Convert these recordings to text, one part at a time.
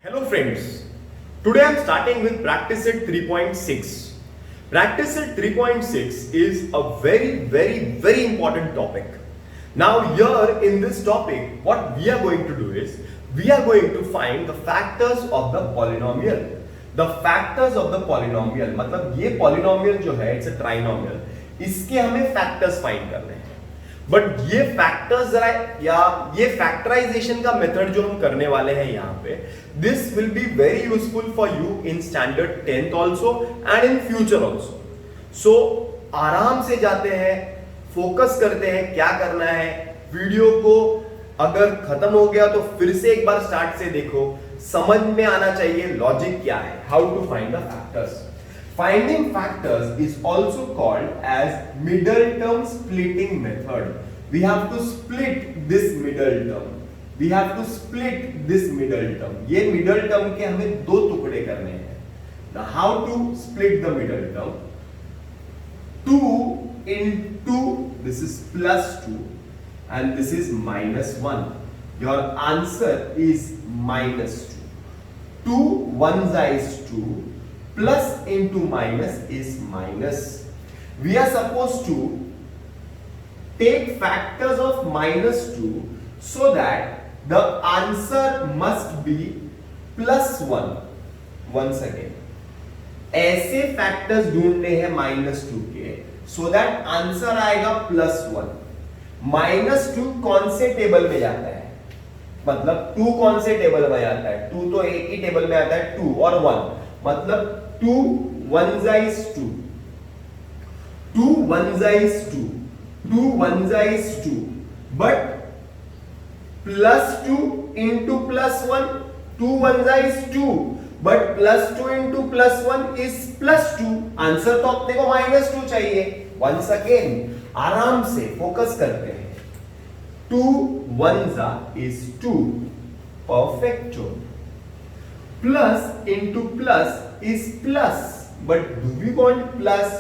Hello friends, today I am starting with practice set 3.6. Practice set 3.6 is a very important topic. Now here in this topic, what we are going to do is, we are going to find the factors of the polynomial. The factors of the polynomial, मतलब ये polynomial जो है, it's a trinomial, इसके हमें factors find करने हैं. But ये factors जरा या ये फैक्टराइजेशन का मेथड जो हम करने वाले हैं यहाँ पे, this will be very useful for you in standard 10th also and in future also. So आराम से जाते हैं, फोकस करते हैं क्या करना है. वीडियो को अगर खत्म हो गया तो फिर से एक बार स्टार्ट से देखो, समझ में आना चाहिए लॉजिक क्या है, how to find the factors. Finding factors is also called as middle term splitting method. We have to split this middle term. We have to split this middle term. ये middle term के हमें दो टुकड़े करने हैं. Now how to split the middle term? 2 into this is plus 2 and this is minus 1. Your answer is minus 2. 2 1s is 2. Plus into minus is minus. We are supposed to take factors of minus 2 so that the answer must be plus 1. Once again, ऐसे factors ढूंढने हैं minus 2 के, so that answer आएगा plus 1. minus 2 कौन से table में जाता है, मतलब 2 कौन से टेबल में जाता है, 2 तो एक ही टेबल में आता है, 2 और 1, मतलब 2 1s is 2. 2 1s is 2. 2 1s is 2. But plus 2 into plus 1, 2 1s is 2. But plus 2 into plus 1 is plus 2. Answer तो अपने को minus 2 चाहिए. Once again, आराम से फोकस करते हैं. 2 1s is 2. Perfecto. Plus into plus is plus, but do we want plus?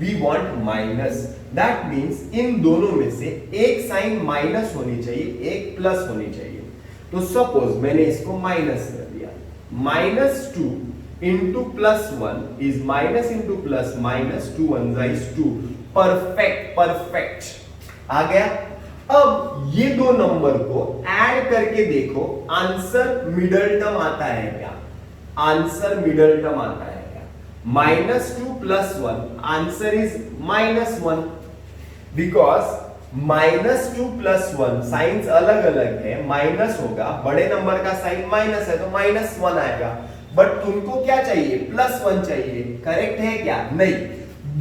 We want minus. That means इन दोनों में से एक साइन माइनस होनी चाहिए, एक प्लस होनी चाहिए. तो सपोज मैंने इसको माइनस कर दिया. Minus 2 into plus 1 is minus into plus minus 2 1 is 2. Perfect आ गया. अब ये दो नंबर को ऐड करके देखो, आंसर मिडल टर्म आता है क्या? आंसर मिडल टर्म आता है क्या? -2 + 1, आंसर इज -1. बिकॉज -2 + 1 साइंस अलग अलग है, माइनस होगा, बड़े नंबर का साइन माइनस है तो -1 आएगा. बट तुमको क्या चाहिए? +1 चाहिए. करेक्ट है क्या? नहीं,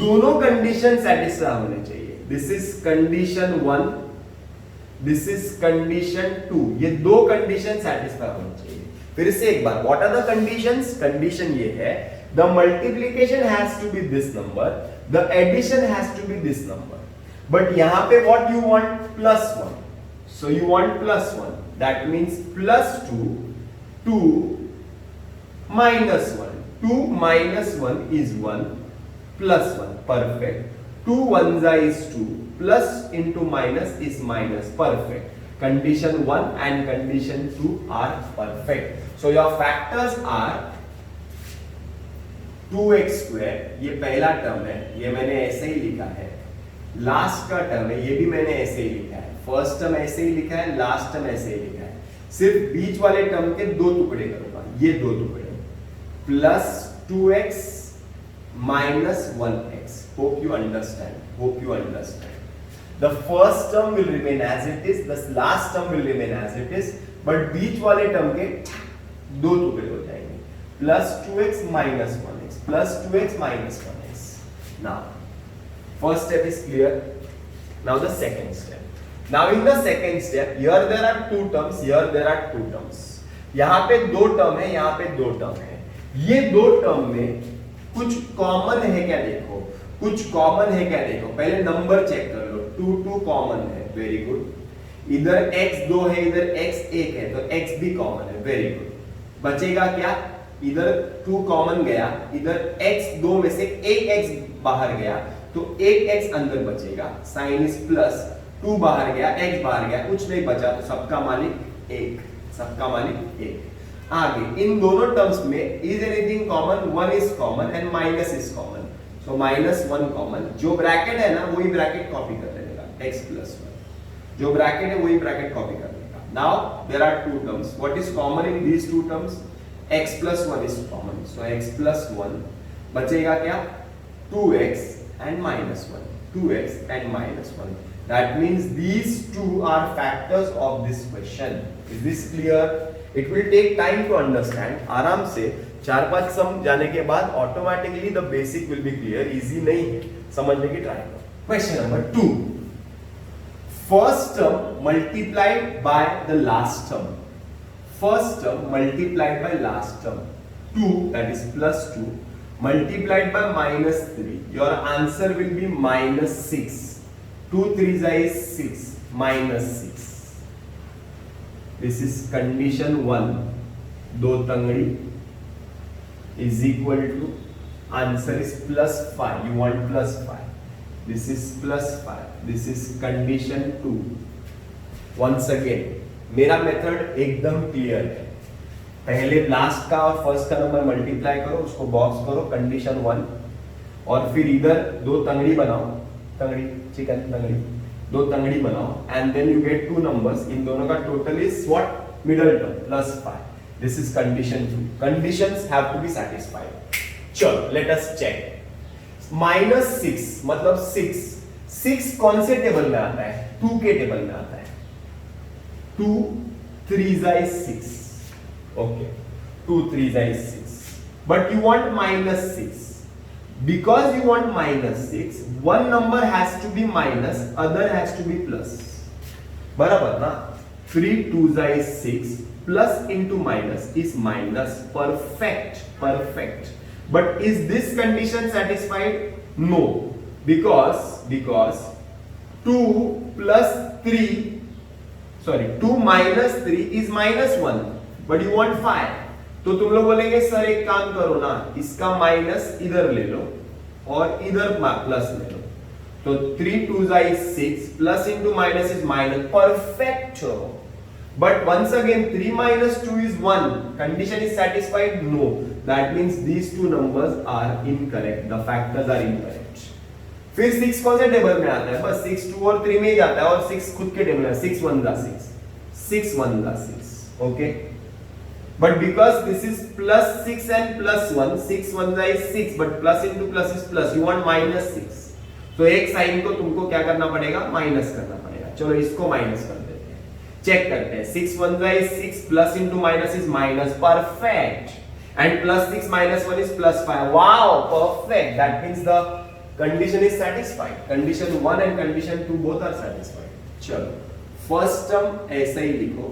दोनों कंडीशन सेटिस्फाई होने चाहिए. This is condition 1, this is condition 2. ये दो कंडीशन सेटिस्फाई होनी चाहिए. फिर से एक बार, what are the conditions? Condition ये है, the multiplication has to be this number, the addition has to be this number. But यहां पे what you want? +1. So you want +1. दैट मींस +2 2 -1. 2 -1 is 1 +1. Perfect. 2 1s is 2. Plus into minus is minus. Perfect. Condition 1 and condition 2 are perfect. So your factors are 2x square, ये पहला term है, ये मैंने ऐसे ही लिखा है. लास्ट का टर्म है, ये भी मैंने ऐसे ही लिखा है. फर्स्ट टर्म ऐसे ही लिखा है, लास्ट टर्म ऐसे ही लिखा है. सिर्फ बीच वाले टर्म के दो टुकड़े करूंगा, ये दो टुकड़े, plus 2x minus 1x. Hope you understand. The first term will remain as it is, the last term will remain as it is, but बीच वाले टर्म के दो टुकड़े हो जाएंगे. Plus 2x minus 1x, plus 2x minus 1x. Now, first step is clear. Now the second step. Now in the second step, here there are two terms, here there are two terms. यहाँ पे दो term है, यहाँ पे दो term है. ये दो टर्म में कुछ कॉमन है क्या देखो, कुछ कॉमन है क्या देखो. पहले नंबर चेक कर लो. 2 2 कॉमन है, वेरी गुड. इधर x 2 है, इधर x 1 है, तो x भी कॉमन है, वेरी गुड. बचेगा क्या? इधर 2 कॉमन गया, इधर x 2 में से एक x बाहर गया, तो एक x अंदर बचेगा. साइन इज प्लस, 2 बाहर गया, x बाहर गया, कुछ नहीं बचा, तो सबका मालिक 1, सबका मालिक 1. आगे इन दोनों टर्म्स में is anything common, 1 is common and minus is common, so -1 common. जो ब्रैकेट है ना वही ब्रैकेट कॉपी कर लेने का, x + 1 जो ब्रैकेट है वही ब्रैकेट कॉपी कर लेगा। Now there are two terms, what is common in these two terms, x + 1 is common, so x + 1 बचेगा क्या, 2x and -1, 2x and -1. That means these two are factors of this question. Is this clear? It will take time to understand. आराम से 4-5 सम जाने के बाद automatically the basic will be clear. Easy नहीं है, समझने की ट्राई करो। Question number 2. First term multiplied by the last term. First term multiplied by last term. 2, that is +2. Multiplied by -3, your answer will be -6. 2 3s is 6, -6. This is condition 1. दो तंगड़ी is equal to answer is +5. You want +5. This is +5. This is condition 2. Once again, मेरा method एकदम clear है। पहले last का और first का number multiply करो, उसको बॉक्स करो कंडीशन 1, और फिर इधर दो तंगड़ी बनाओ, तंगड़ी चिकन तंगड़ी, दो तंगड़ी बनाओ and then you get two numbers, इन दोनों का total is what, middle term +5। This is condition 2। Conditions have to be satisfied. चलो लेट अस चेक। -6 मतलब 6 कौन से टेबल में आता है, 2 के टेबल में आता है। 2 3s is 6, okay, 2 3s is 6, but you want -6. Because you want -6, one number has to be minus, other has to be plus. बराबर ना? 3 2s is 6, plus into minus is minus. Perfect, perfect. But is this condition satisfied? No, because 2 plus 3, sorry, 2 minus 3 is -1, but you want 5. तो तुम लोग बोलेंगे sir एक काम करो ना, इसका माइनस इधर ले लो और इधर प्लस ले लो, तो 3 2s is 6, plus into minus is minus. Perfect. But once again 3 minus 2 is 1. Condition is satisfied? No. That means these two numbers are incorrect. The factors are incorrect. फिर 6 कौन से टेबल में आता है, बस 6 2 और 3 में ही जाता है, और 6 खुद के टेबल में 6 1 जा 6, 6 1 जा 6, okay. But because this is +6 and +1, 6 1 is 6, but plus into plus is plus, you want -6. तो एक साइन को तुमको क्या करना पड़ेगा, माइनस करना पड़ेगा। चलो इसको माइनस कर देते हैं, चेक करते हैं। 6 1 is 6, plus into minus is minus. Perfect. And +6 - 1 is +5. Wow, perfect. That means the condition is satisfied. Condition 1 and condition 2 both are satisfied. चलो फर्स्ट टर्म ऐसे ही लिखो,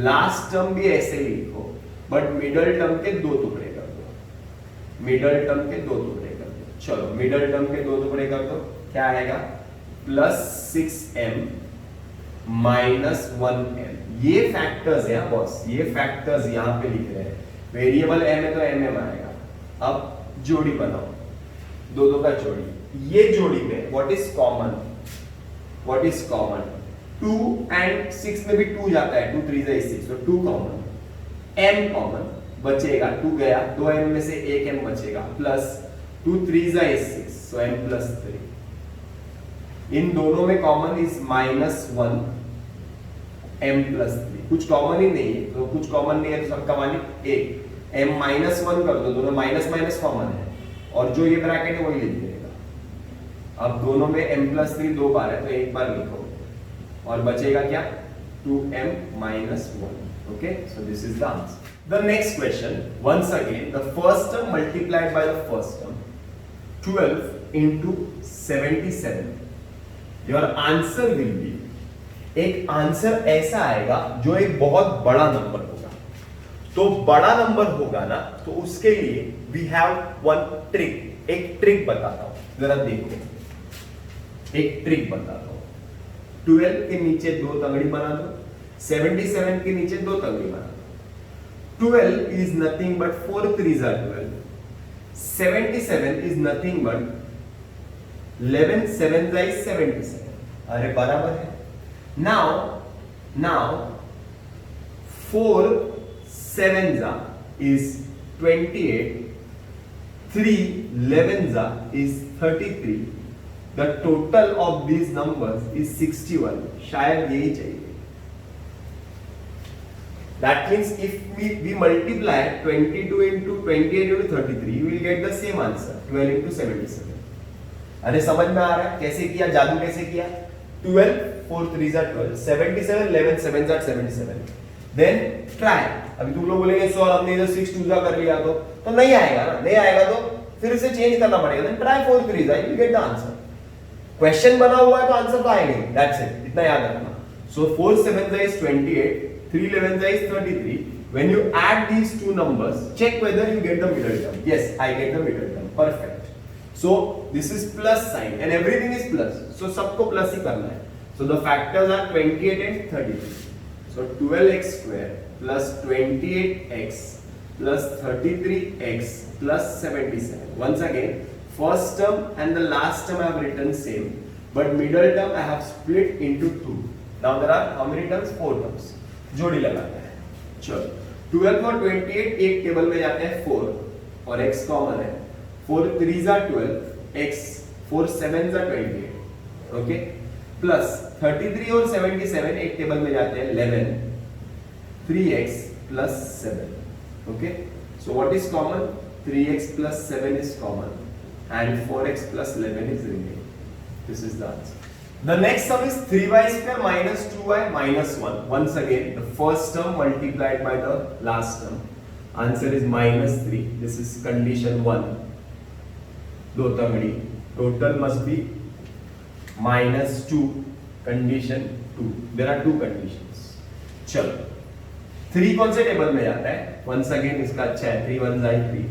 लास्ट टर्म भी ऐसे ही लिखो, बट मिडल टर्म के दो टुकड़े कर दो, मिडल टर्म के दो टुकड़े कर दो। चलो मिडल टर्म के दो टुकड़े कर दो, क्या आएगा, +6m -1m। ये फैक्टर्स है बॉस, ये फैक्टर्स यहां पे लिख रहे हैं। वेरिएबल m है तो mm आएगा। अब जोड़ी बनाओ, दो का जोड़ी। ये जोड़ी में what is common, what is common, 2 and 6 में भी 2 जाता है, 2 3 is 6, तो 2 कॉमन, m कॉमन बचेगा, 2 गया, 2m में से 1m बचेगा, plus 2 3 is 6, so m plus 3। इन दोनों में कॉमन इज -1 m plus 3, कुछ कॉमन ही नहीं है, तो कुछ कॉमन नहीं है तो सबका मान 1, m -1 कर दो, दोनों माइनस माइनस कॉमन है, और जो ये ब्रैकेट है वही लिख देगा। अब दोनों में m plus 3 दो बार है तो एक बार लिखो, और बचेगा क्या, 2m -1, okay, so this is the answer. The next question, once again the first term multiplied by the first term, 12 into 77, your answer will be, एक आंसर ऐसा आएगा जो एक बहुत बड़ा नंबर होगा। तो बड़ा नंबर होगा ना, तो उसके लिए we have one trick, एक ट्रिक बताता हूं, जरा देखो, एक ट्रिक बताता हूं। 12 के नीचे दो तंगड़ी बना दो, 77 के नीचे दो तंगड़ी बना दो। 12 is nothing but 4 3s are 12, 77 is nothing but 11 7s is 77, अरे बराबर है। now 4 7 is 28, 3 11 is 33. The total of these numbers is 61. शायद यही चाहिए. That means if we multiply 22 into 28 into 33, we will get the same answer, 12 into 77. अरे समझ में आ रहा है कैसे किया, जादू कैसे किया? 12, 4 3s are 12, 77, 11 7s are 77. Then try. अभी तुम लोग बोलेंगे सर हमने इधर 6 2s कर लिया तो नहीं आएगा ना, नहीं आएगा तो फिर इसे चेंज करना पड़ेगा. Then try 4 3s, you will get the answer. Question बना हुआ है तो आंसर तो आएगा ही. That's it. इतना याद रखना. So 4 7s is 28, 3 11s is 33. When you add these two numbers, check whether you get the middle term. Yes, I get the middle term. Perfect. So this is plus sign and everything is plus. So सबको plus ही करना है. So the factors are 28 and 33. So 12x square plus 28x plus 33x plus 77. Once again, first term and the last term I have written same, but middle term I have split into two. Now there are how many terms? 4 terms. जोड़ी लगाते हैं. चलो 12 और 28 एक table में जाते हैं 4 और x कॉमन है. 4 3s are 12, x 4 7s are 28. Okay, plus 33 और 77 एक टेबल में जाते हैं 11, 3x plus 7. Okay, so what is common? 3x plus 7 is common and 4x plus 11 is remaining. This is the answer. The next sum is 3y square minus 2y minus 1. Once again, the first term multiplied by the last term. Answer is minus 3. This is condition 1. दो तगड़ी. Total must be minus 2. Condition 2. There are two conditions. चलो 3 कौन से table में जाता है? Once again इसका अच्छा है. 3 1s are 3.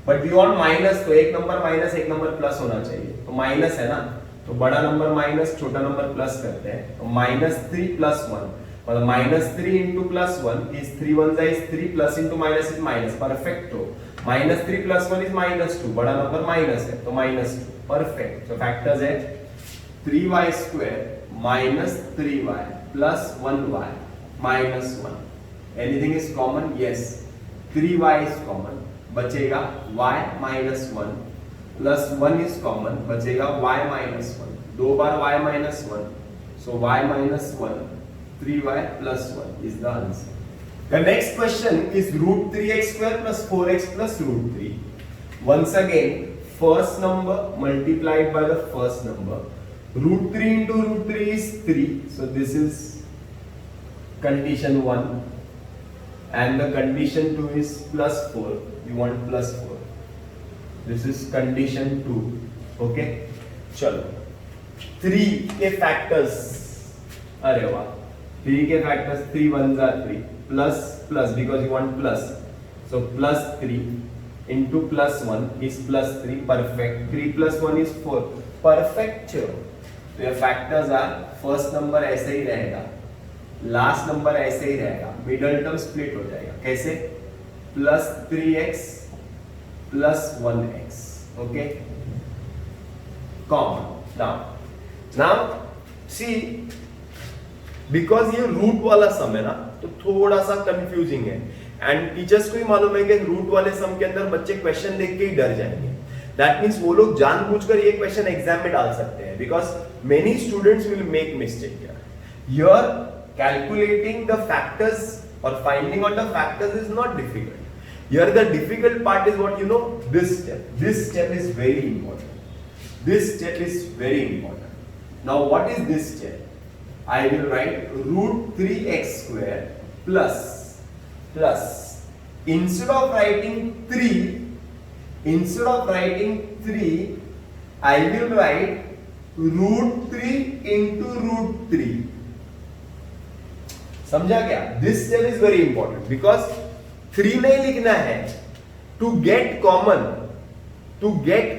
But we want minus, तो एक नंबर माइनस एक नंबर प्लस होना चाहिए. तो माइनस है ना, तो बड़ा नंबर माइनस छोटा नंबर प्लस करते हैं. तो माइनस 3 प्लस 1, मतलब minus 3 into plus 1 is 3 1s is 3 plus into minus is minus. Perfecto. Minus 3 plus 1 is minus 2. बड़ा नंबर माइनस है तो माइनस 2. परफेक्ट. तो फैक्टर्स है 3y square minus 3y plus 1y minus 1. Anything is common? Yes. 3y is common. बचेगा y minus 1 plus 1 is common. बचेगा y minus 1. दो बार y minus 1. So y minus 1, 3y plus 1 is the answer. The next question is root 3x square plus 4x plus root 3. Once again, first number multiplied by the first number. Root 3 into root 3 is 3. So this is condition 1. And the condition 2 is plus 4. You want plus 4. This is condition 2. Okay, चलो 3 के factors. अरे वाह, 3 के factors 3 1s are 3 plus plus because you want plus. So plus 3 into plus 1 is plus 3. Perfect. 3 plus 1 is 4. Perfect. चलो तो ये factors are first number ऐसे ही रहेगा, लास्ट नंबर ऐसे ही रहेगा, मिडल टर्म स्प्लिट हो जाएगा. कैसे? Plus 3x plus 1x. Okay, common. Now see, because ये रूट वाला सम है ना तो थोड़ा सा कंफ्यूजिंग है एंड टीचर्स को ही मालूम है कि रूट वाले सम के अंदर बच्चे क्वेश्चन देख के ही डर जाएंगे. दैट मीन्स वो लोग जानबूझकर ये क्वेश्चन एग्जाम में डाल सकते हैं because many students will make mistake here. Calculating the factors or finding out the factors is not difficult. Here the difficult part is what you know, this step. This step is very important. This step is very important. Now what is this step? I will write root 3x square plus instead of writing 3, I will write root 3 into root 3. समझा क्या? This step is very important because 3 नहीं लिखना है. To get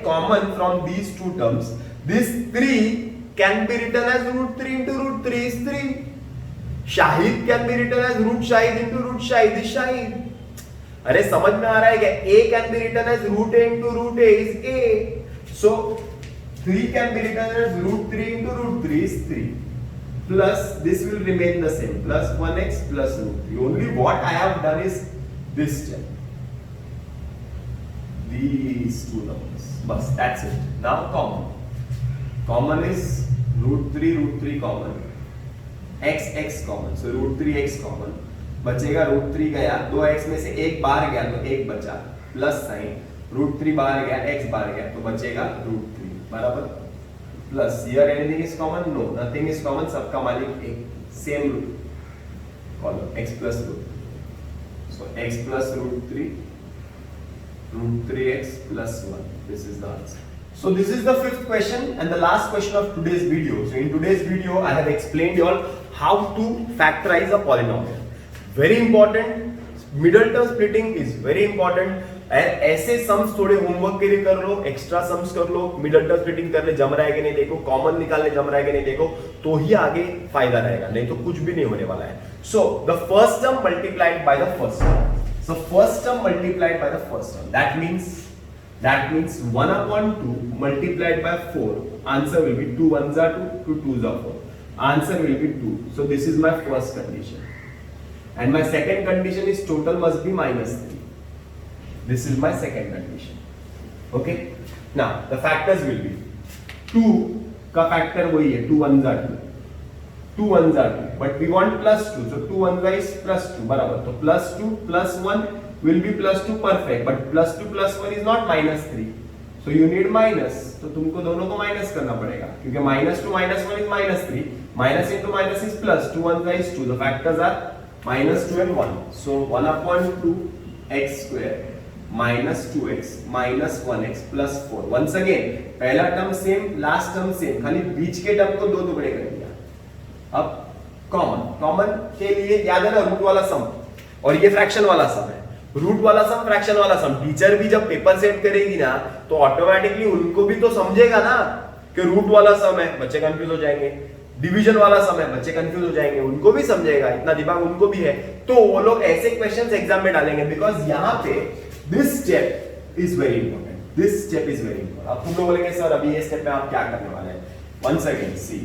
common from these two terms, this 3 can be written as root 3 into root 3 is 3. शाहिद can be written as root शाहिद into root शाहिद is शाहिद. अरे समझ में आ रहा है क्या? a can be written as root a into root a is a. So 3 can be written as root 3 into root 3 is 3. Plus this will remain the same, plus 1x plus root 3. Only what I have done is this step. These two numbers. Bas, that's it. Now common. Common is √3 common. x common. So √3x common. बचेगा √3 गया, 2x में से एक बाहर गया तो एक बचा, प्लस साइन, √3 बाहर गया, x बाहर गया तो बचेगा √3 बराबर plus, here anything is common? No, nothing is common, सबका मालिक एक, same root column x plus √3. So x plus √3x plus 1. This is the answer. So this is the fifth question and the last question of today's video. So in today's video I have explained you all how to factorize a polynomial. Very important. Middle term splitting is very important. ऐसे sums थोड़े homework के लिए कर लो, extra sums कर लो, middle term splitting कर ले, जम रहा है कि नहीं देखो, कॉमन निकालने जम रहा है कि नहीं देखो, तो ही आगे फायदा रहेगा, नहीं तो कुछ भी नहीं होने वाला है. So the first term multiplied by the first term. So first term multiplied by the first term. That means 1/2 multiplied by 4. Answer will be 2 1s are 2, 2 2s are 4. Answer will be 2. So this is my first condition. And my second condition is total must be -3. This is my second condition. Okay. Now the factors will be 2 का factor वही है, 2 1s are 2. 2 1s are 2, but we want plus 2, so 2 1s is plus 2 बराबर, तो plus 2 plus 1 will be plus 2 perfect, but plus 2 plus 1 is not -3, so you need minus, तो तुमको दोनों को minus करना पड़ेगा, क्योंकि -2 -1 is -3, minus into minus is plus, 2 1s is 2, the factors are -2 and 1, so 1/2 x square minus 2x minus 1x plus 4. Once again पहला term same, last term same, खाली बीच के टर्म को दो टुकड़े कर दिया. अब कॉमन के लिए याद है ना, रूट वाला सम, और ये फ्रैक्शन वाला सम है. रूट वाला सम, फ्रैक्शन वाला सम, टीचर भी जब पेपर सेट करेगी ना तो ऑटोमेटिकली उनको भी तो समझेगा ना कि रूट वाला सम है, बच्चे कंफ्यूज हो जाएंगे. डिवीजन वाला सम है, बच्चे कंफ्यूज हो जाएंगे, उनको भी समझेगा, इतना दिमाग उनको भी है, तो वो लोग ऐसे क्वेश्चंस एग्जाम में डालेंगे, बिकॉज यहाँ पे this step is very important. This step is very important. अब तुम लोग बोलेंगे सर अभी ये स्टेप में आप क्या करने वाले हैं? वंस अगेन सी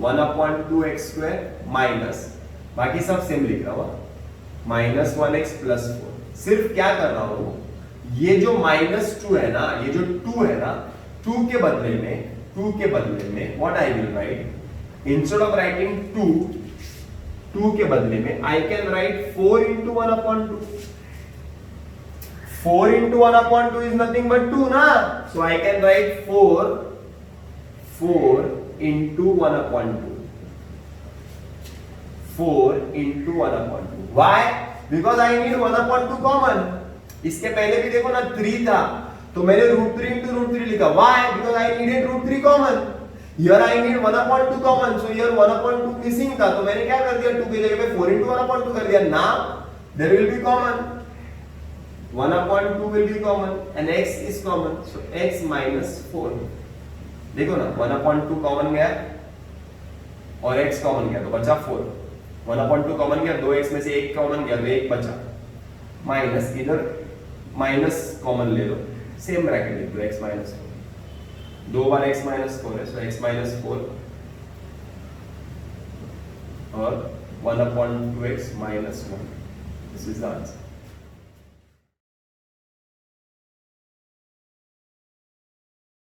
1/2 x square माइनस, बाकी सब सेम लिख रहा हुआ, -1x plus 4. सिर्फ क्या कर रहा हूं, ये जो -2 है ना, ये जो 2 है ना, 2 के बदले में what I will write, instead of writing 2 के बदले में I can write 4 into 1/2. 4 into 1/2 is nothing but 2 ना, so I can write 4 into 1/2. 4 into 1/2. Why? Because I need 1/2 common. इसके पहले भी देखो ना 3 था, तो मैंने √3 into √3 लिखा. Why? Because I needed √3 common. Here I need 1/2 common, so here 1/2 missing था, तो मैंने क्या कर दिया, 2 की जगह पे 4 into 1/2 कर दिया. Now there will be common. 1/2 will be common and x is common, so x minus 4. देखो ना 1/2 कॉमन गया और x कॉमन गया तो बचा 4. 1/2 कॉमन गया, 2x में से एक कॉमन गया तो एक बचा, माइनस, इधर माइनस कॉमन ले लो, सेम ब्रैकेट लिख दो, x minus 4. 2 बार x minus 4 है, so x minus 4 और 1/2x minus 1. This is the answer.